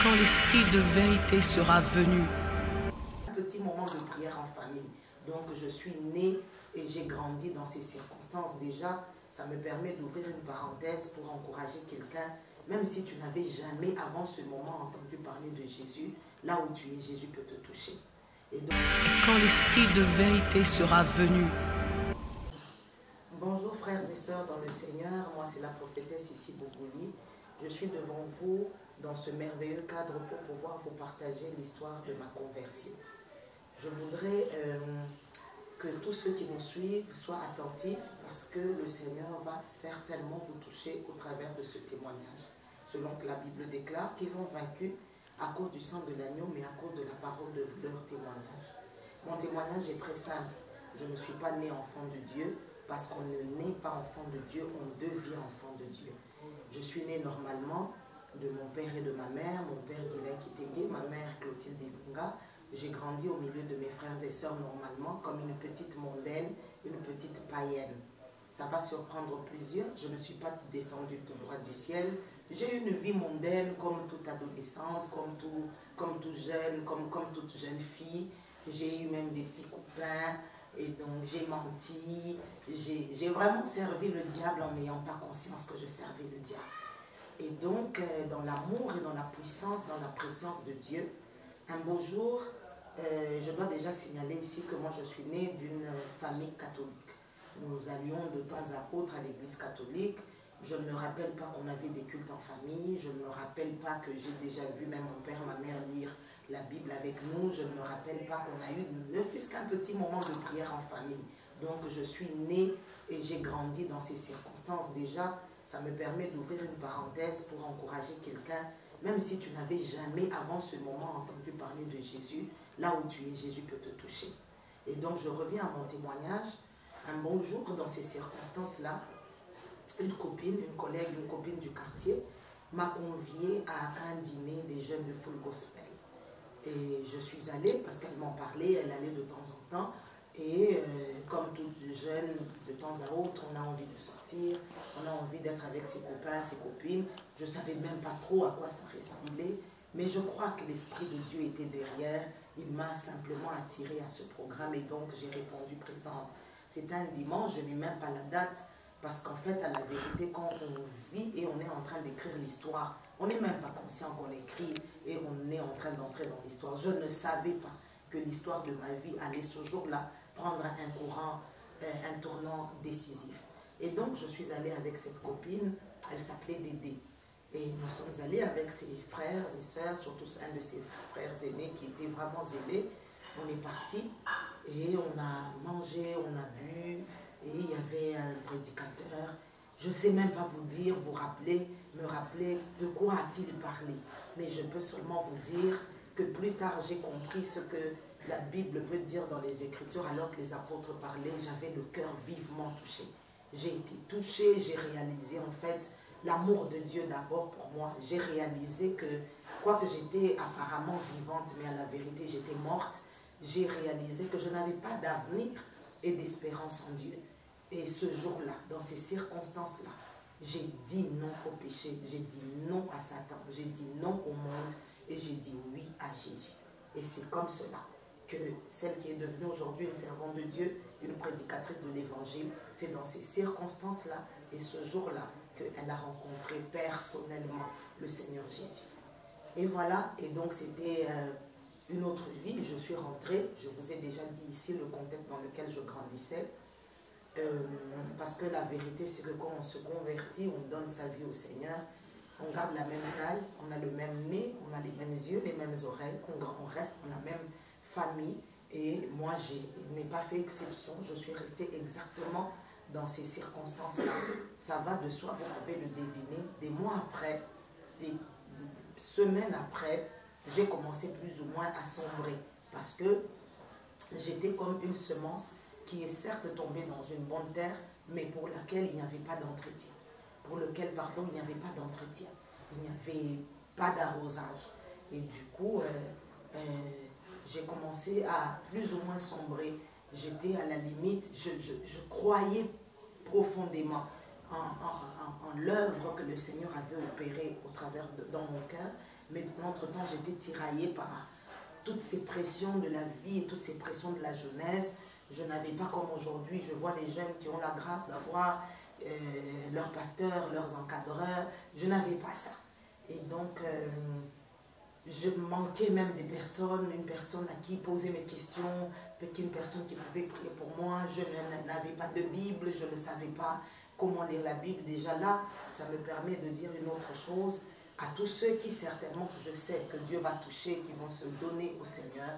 quand l'esprit de vérité sera venu. Un petit moment de prière en famille. Donc je suis née et j'ai grandi dans ces circonstances. Déjà, ça me permet d'ouvrir une parenthèse pour encourager quelqu'un, même si tu n'avais jamais avant ce moment entendu parler de Jésus, là où tu es, Jésus peut te toucher. Et quand l'esprit de vérité sera venu. Bonjour frères et sœurs dans le Seigneur, moi c'est la prophétesse ici Boubouli. Je suis devant vous dans ce merveilleux cadre pour pouvoir vous partager l'histoire de ma conversion. Je voudrais que tous ceux qui nous suivent soient attentifs parce que le Seigneur va certainement vous toucher au travers de ce témoignage. Selon que la Bible déclare qu'ils l'ont vaincu à cause du sang de l'agneau, mais à cause de la parole de leur témoignage. Mon témoignage est très simple. Je ne suis pas né enfant de Dieu parce qu'on ne naît pas enfant de Dieu, on devient enfant de Dieu. Je suis né normalement de mon père et de ma mère, mon père Guilin Kitenge, ma mère Clotilde Ilunga. J'ai grandi au milieu de mes frères et sœurs normalement comme une petite mondaine, une petite païenne. Ça va surprendre plusieurs, je ne suis pas descendue tout droit du ciel. J'ai eu une vie mondaine comme toute adolescente, comme tout jeune, comme toute jeune fille. J'ai eu même des petits copains et donc j'ai menti. J'ai vraiment servi le diable en n'ayant pas conscience que je servais le diable. Et donc dans l'amour et dans la puissance, dans la présence de Dieu, un beau jour, je dois déjà signaler ici que moi je suis née d'une famille catholique. Nous allions de temps à autre à l'église catholique. Je ne me rappelle pas qu'on avait des cultes en famille. Je ne me rappelle pas que j'ai déjà vu même mon père, ma mère lire la Bible avec nous. Je ne me rappelle pas qu'on a eu ne fût-ce qu'un petit moment de prière en famille. Donc je suis née et j'ai grandi dans ces circonstances. Déjà, ça me permet d'ouvrir une parenthèse pour encourager quelqu'un, même si tu n'avais jamais avant ce moment entendu parler de Jésus, là où tu es, Jésus peut te toucher. Et donc je reviens à mon témoignage. Un bon jour, dans ces circonstances-là, une copine, une collègue, une copine du quartier m'a conviée à un dîner des jeunes de Full Gospel. Et je suis allée parce qu'elle m'en parlait, elle allait de temps en temps. Et comme toute jeune, de temps à autre, on a envie de sortir, on a envie d'être avec ses copains, ses copines. Je ne savais même pas trop à quoi ça ressemblait, mais je crois que l'Esprit de Dieu était derrière. Il m'a simplement attirée à ce programme et donc j'ai répondu présente. C'était un dimanche, je n'ai même pas la date, parce qu'en fait, à la vérité, quand on vit et on est en train d'écrire l'histoire, on n'est même pas conscient qu'on écrit et on est en train d'entrer dans l'histoire. Je ne savais pas que l'histoire de ma vie allait ce jour-là prendre un tournant décisif. Et donc, je suis allée avec cette copine, elle s'appelait Dédé. Et nous sommes allés avec ses frères et sœurs, surtout un de ses frères aînés qui était vraiment zélé. On est parti et on a mangé, on a bu, et il y avait un prédicateur. Je ne sais même pas vous dire, me rappeler de quoi a-t-il parlé. Mais je peux seulement vous dire que plus tard j'ai compris ce que la Bible peut dire dans les Écritures alors que les apôtres parlaient. J'avais le cœur vivement touché. J'ai été touchée, j'ai réalisé en fait l'amour de Dieu d'abord pour moi. J'ai réalisé que, quoique j'étais apparemment vivante, mais à la vérité j'étais morte, j'ai réalisé que je n'avais pas d'avenir et d'espérance en Dieu. Et ce jour-là, dans ces circonstances-là, j'ai dit non au péché, j'ai dit non à Satan, j'ai dit non au monde et j'ai dit oui à Jésus. Et c'est comme cela que celle qui est devenue aujourd'hui une servante de Dieu, une prédicatrice de l'évangile, c'est dans ces circonstances-là et ce jour-là qu'elle a rencontré personnellement le Seigneur Jésus. Et voilà, et donc c'était une autre vie. Je suis rentrée, je vous ai déjà dit ici le contexte dans lequel je grandissais, parce que la vérité c'est que quand on se convertit, on donne sa vie au Seigneur, on garde la même taille, on a le même nez, on a les mêmes yeux, les mêmes oreilles, on reste dans la même famille. Et moi je n'ai pas fait exception, je suis restée exactement dans ces circonstances-là. Ça va de soi, vous pouvez le deviner. Des mois après, des semaines après, j'ai commencé plus ou moins à sombrer parce que j'étais comme une semence qui est certes tombée dans une bonne terre, mais pour laquelle il n'y avait pas d'entretien. Pour lequel, pardon, il n'y avait pas d'entretien. Il n'y avait pas d'arrosage. Et du coup, j'ai commencé à plus ou moins sombrer. J'étais à la limite, je croyais profondément en en l'œuvre que le Seigneur avait opérée au travers dans mon cœur. Mais entre-temps, j'étais tiraillée par toutes ces pressions de la vie et toutes ces pressions de la jeunesse. Je n'avais pas comme aujourd'hui, je vois les jeunes qui ont la grâce d'avoir leurs pasteurs, leurs encadreurs. Je n'avais pas ça. Et donc, je manquais même des personnes, une personne à qui poser mes questions, une personne qui pouvait prier pour moi. Je n'avais pas de Bible, je ne savais pas comment lire la Bible. Déjà là, ça me permet de dire une autre chose à tous ceux qui certainement, je sais que Dieu va toucher, qui vont se donner au Seigneur.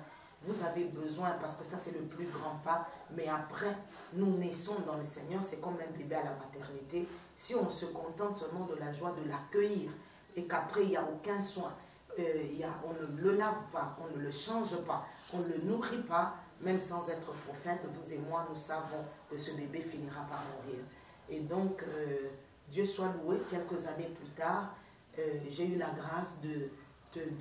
Vous avez besoin, parce que ça c'est le plus grand pas, mais après, nous naissons dans le Seigneur, c'est comme un bébé à la maternité. Si on se contente seulement de la joie de l'accueillir et qu'après il n'y a aucun soin, on ne le lave pas, on ne le change pas, on ne le nourrit pas, même sans être prophète, vous et moi, nous savons que ce bébé finira par mourir. Et donc, Dieu soit loué, quelques années plus tard, j'ai eu la grâce de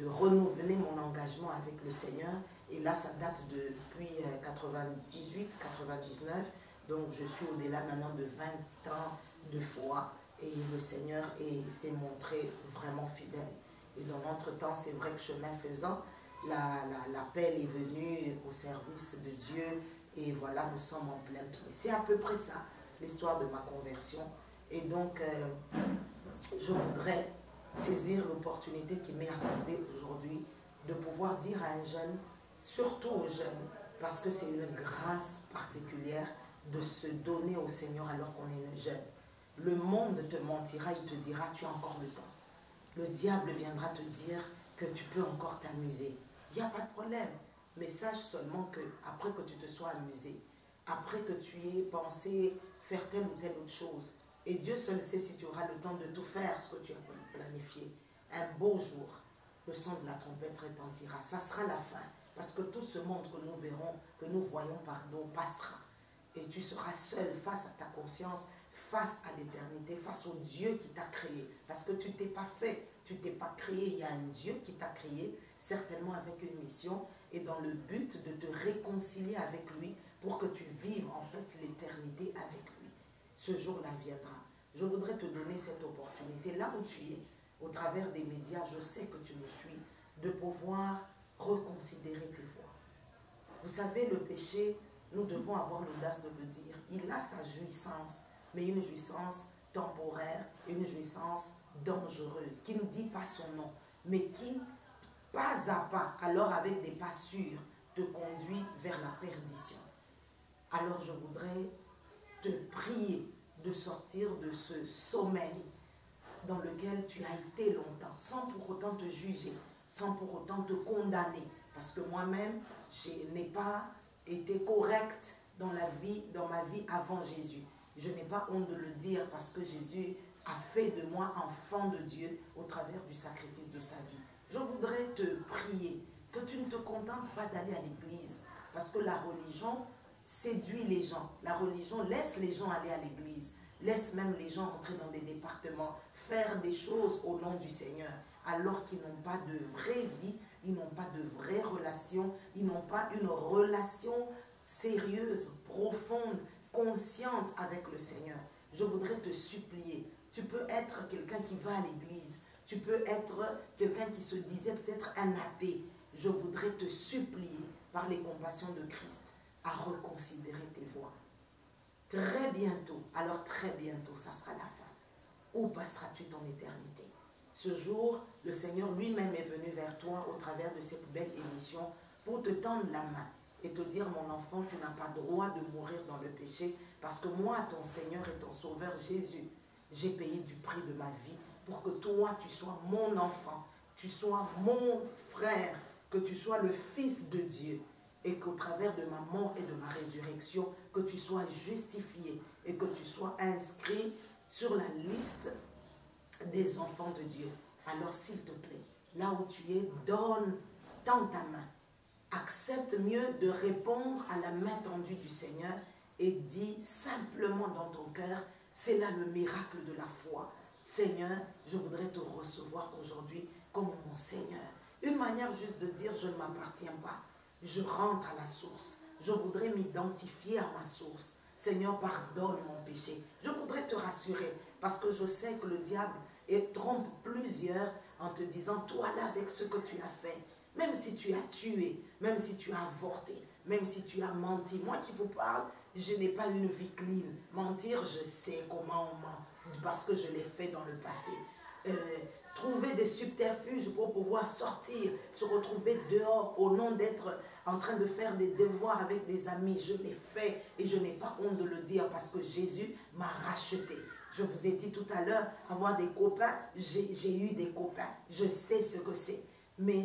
renouveler mon engagement avec le Seigneur. Et là, ça date depuis 98, 99. Donc, je suis au-delà maintenant de 20 ans de foi. Et le Seigneur s'est montré vraiment fidèle. Et dans l'entretemps, c'est vrai que chemin faisant, l'appel est venu au service de Dieu. Et voilà, nous sommes en plein pied. C'est à peu près ça, l'histoire de ma conversion. Et donc, je voudrais saisir l'opportunité qui m'est accordée aujourd'hui de pouvoir dire à un jeune, surtout aux jeunes, parce que c'est une grâce particulière de se donner au Seigneur alors qu'on est jeune. Le monde te mentira, il te dira, tu as encore le temps. Le diable viendra te dire que tu peux encore t'amuser. Il n'y a pas de problème. Mais sache seulement que après que tu te sois amusé, après que tu aies pensé faire telle ou telle autre chose, et Dieu seul sait si tu auras le temps de tout faire ce que tu as planifié, un beau jour, le son de la trompette retentira. Ça sera la fin. Parce que tout ce monde que nous verrons, que nous voyons, passera. Et tu seras seul face à ta conscience, face à l'éternité, face au Dieu qui t'a créé. Parce que tu ne t'es pas fait, tu ne t'es pas créé. Il y a un Dieu qui t'a créé, certainement avec une mission, et dans le but de te réconcilier avec lui pour que tu vives en fait l'éternité avec lui. Ce jour-là viendra. Je voudrais te donner cette opportunité, là où tu es, au travers des médias, je sais que tu me suis, de pouvoir reconsidérer tes voies. Vous savez, le péché, nous devons avoir l'audace de le dire. Il a sa jouissance, mais une jouissance temporaire, une jouissance dangereuse, qui ne dit pas son nom, mais qui, pas à pas, alors avec des pas sûrs, te conduit vers la perdition. Alors je voudrais te prier de sortir de ce sommeil dans lequel tu as été longtemps, sans pour autant te juger, sans pour autant te condamner. Parce que moi-même, je n'ai pas été correcte dans ma vie avant Jésus. Je n'ai pas honte de le dire parce que Jésus a fait de moi enfant de Dieu au travers du sacrifice de sa vie. Je voudrais te prier que tu ne te contentes pas d'aller à l'église parce que la religion séduit les gens. La religion laisse les gens aller à l'église, laisse même les gens entrer dans des départements, faire des choses au nom du Seigneur, alors qu'ils n'ont pas de vraie vie, ils n'ont pas de vraie relation, ils n'ont pas une relation sérieuse, profonde, consciente avec le Seigneur. Je voudrais te supplier, tu peux être quelqu'un qui va à l'église, tu peux être quelqu'un qui se disait peut-être un athée. Je voudrais te supplier par les compassions de Christ à reconsidérer tes voies. Très bientôt, alors très bientôt, ça sera la fin. Où passeras-tu ton éternité? Ce jour, le Seigneur lui-même est venu vers toi au travers de cette belle émission pour te tendre la main et te dire, mon enfant, tu n'as pas droit de mourir dans le péché parce que moi, ton Seigneur et ton Sauveur Jésus, j'ai payé du prix de ma vie pour que toi, tu sois mon enfant, tu sois mon frère, que tu sois le Fils de Dieu et qu'au travers de ma mort et de ma résurrection, que tu sois justifié et que tu sois inscrit sur la liste des enfants de Dieu. Alors s'il te plaît, là où tu es, tends ta main. Accepte mieux de répondre à la main tendue du Seigneur et dis simplement dans ton cœur, c'est là le miracle de la foi. Seigneur, je voudrais te recevoir aujourd'hui comme mon Seigneur. Une manière juste de dire, je ne m'appartiens pas. Je rentre à la source. Je voudrais m'identifier à ma source. Seigneur, pardonne mon péché. Je voudrais te rassurer parce que je sais que le diable trompe plusieurs en te disant, toi là avec ce que tu as fait, même si tu as tué, même si tu as avorté, même si tu as menti. Moi qui vous parle, je n'ai pas une vie clean. Mentir, je sais comment on ment parce que je l'ai fait dans le passé. Trouver des subterfuges pour pouvoir sortir, se retrouver dehors au nom d'être en train de faire des devoirs avec des amis. Je l'ai fait et je n'ai pas honte de le dire parce que Jésus m'a racheté. Je vous ai dit tout à l'heure, avoir des copains, j'ai eu des copains. Je sais ce que c'est. Mais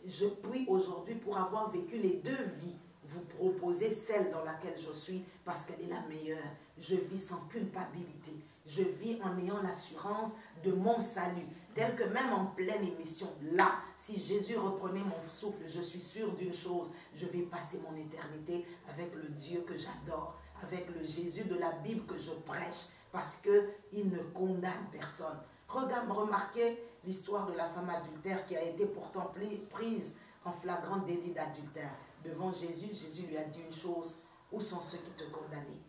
je prie aujourd'hui pour avoir vécu les deux vies. Vous proposer celle dans laquelle je suis parce qu'elle est la meilleure. Je vis sans culpabilité. Je vis en ayant l'assurance de mon salut. Tel que même en pleine émission, là, si Jésus reprenait mon souffle, je suis sûre d'une chose, je vais passer mon éternité avec le Dieu que j'adore, avec le Jésus de la Bible que je prêche, parce qu'il ne condamne personne. Remarquez l'histoire de la femme adultère qui a été pourtant prise en flagrant délit d'adultère. Devant Jésus, Jésus lui a dit une chose, où sont ceux qui te condamnaient?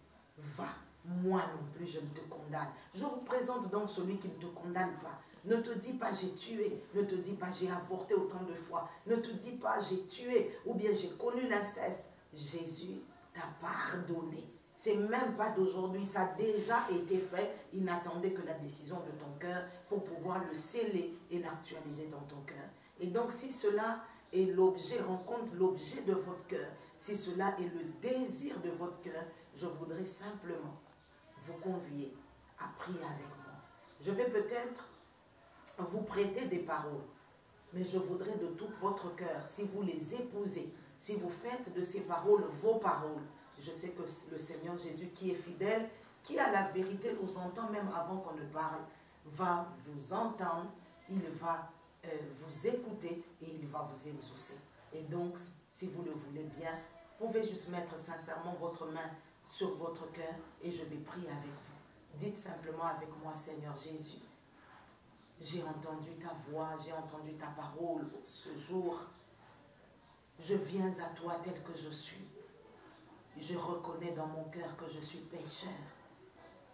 Va, moi non plus je ne te condamne. Je vous présente donc celui qui ne te condamne pas. Ne te dis pas j'ai tué, ne te dis pas j'ai avorté autant de fois, ne te dis pas j'ai tué ou bien j'ai connu l'inceste. Jésus t'a pardonné. C'est même pas d'aujourd'hui, ça a déjà été fait. Il n'attendait que la décision de ton cœur pour pouvoir le sceller et l'actualiser dans ton cœur. Et donc si cela est l'objet, rencontre l'objet de votre cœur, si cela est le désir de votre cœur, je voudrais simplement vous convier à prier avec moi. Je vais peut-être vous prêter des paroles, mais je voudrais de tout votre cœur, si vous les épousez, si vous faites de ces paroles vos paroles, je sais que le Seigneur Jésus qui est fidèle, qui a la vérité, nous entend même avant qu'on ne parle, va vous entendre, il va vous écouter et il va vous exaucer. Et donc, si vous le voulez bien, vous pouvez juste mettre sincèrement votre main sur votre cœur et je vais prier avec vous. Dites simplement avec moi, Seigneur Jésus, j'ai entendu ta voix, j'ai entendu ta parole ce jour. Je viens à toi tel que je suis. Je reconnais dans mon cœur que je suis pécheur.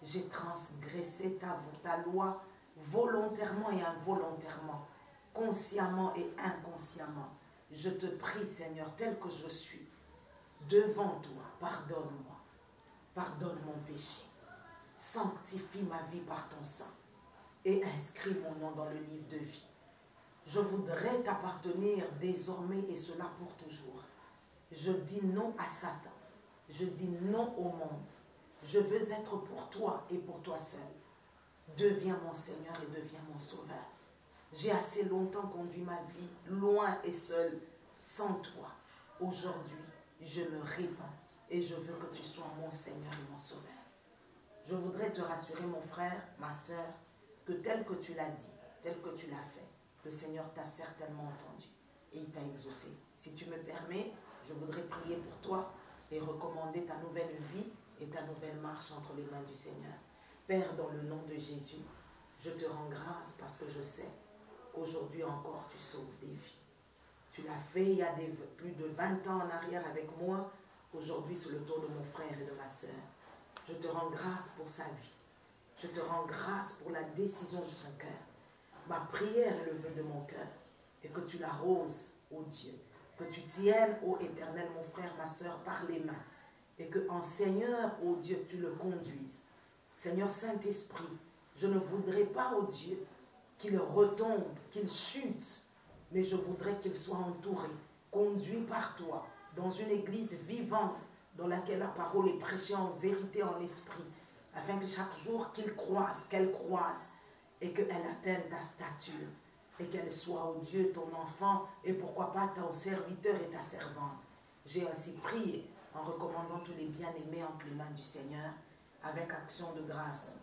J'ai transgressé ta loi volontairement et involontairement, consciemment et inconsciemment. Je te prie, Seigneur, tel que je suis, devant toi, pardonne-moi. Pardonne mon péché. Sanctifie ma vie par ton sang et inscris mon nom dans le livre de vie. Je voudrais t'appartenir désormais et cela pour toujours. Je dis non à Satan. Je dis non au monde. Je veux être pour toi et pour toi seul. Deviens mon Seigneur et deviens mon Sauveur. J'ai assez longtemps conduit ma vie loin et seul, sans toi. Aujourd'hui, je me répands et je veux que tu sois mon Seigneur et mon Sauveur. Je voudrais te rassurer, mon frère, ma soeur, que tel que tu l'as dit, tel que tu l'as fait, le Seigneur t'a certainement entendu et il t'a exaucé. Si tu me permets, je voudrais prier pour toi et recommander ta nouvelle vie et ta nouvelle marche entre les mains du Seigneur. Père, dans le nom de Jésus, je te rends grâce parce que je sais qu'aujourd'hui encore tu sauves des vies. Tu l'as fait il y a plus de 20 ans en arrière avec moi. Aujourd'hui, c'est le tour de mon frère et de ma sœur. Je te rends grâce pour sa vie. Je te rends grâce pour la décision de son cœur. Ma prière est le vœu de mon cœur. Et que tu l'arroses, ô Dieu. Que tu tiennes, ô Éternel, mon frère, ma sœur, par les mains. Et que, en Seigneur, ô Dieu, tu le conduises. Seigneur Saint-Esprit, je ne voudrais pas, ô Dieu, qu'il retombe, qu'il chute, mais je voudrais qu'il soit entouré, conduit par toi, dans une église vivante, dans laquelle la parole est prêchée en vérité, en esprit, afin que chaque jour qu'il croisse, qu'elle croisse, et qu'elle atteigne ta stature, et qu'elle soit, ô Dieu, ton enfant, et pourquoi pas ton serviteur et ta servante. J'ai ainsi prié, en recommandant tous les bien-aimés entre les mains du Seigneur, avec action de grâce,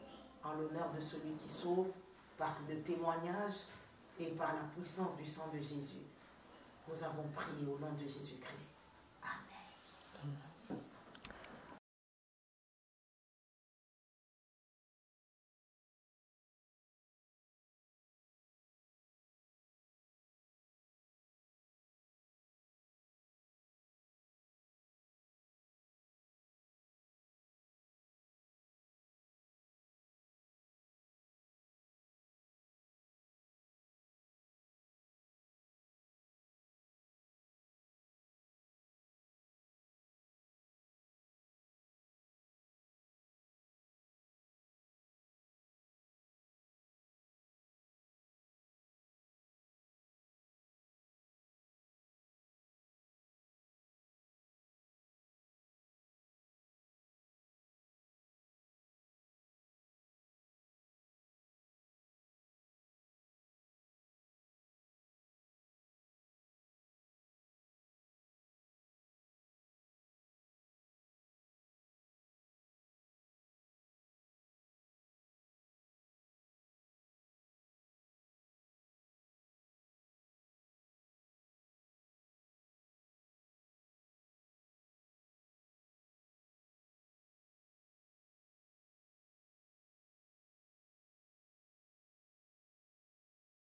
en l'honneur de celui qui sauve, par le témoignage et par la puissance du sang de Jésus. Nous avons prié au nom de Jésus-Christ.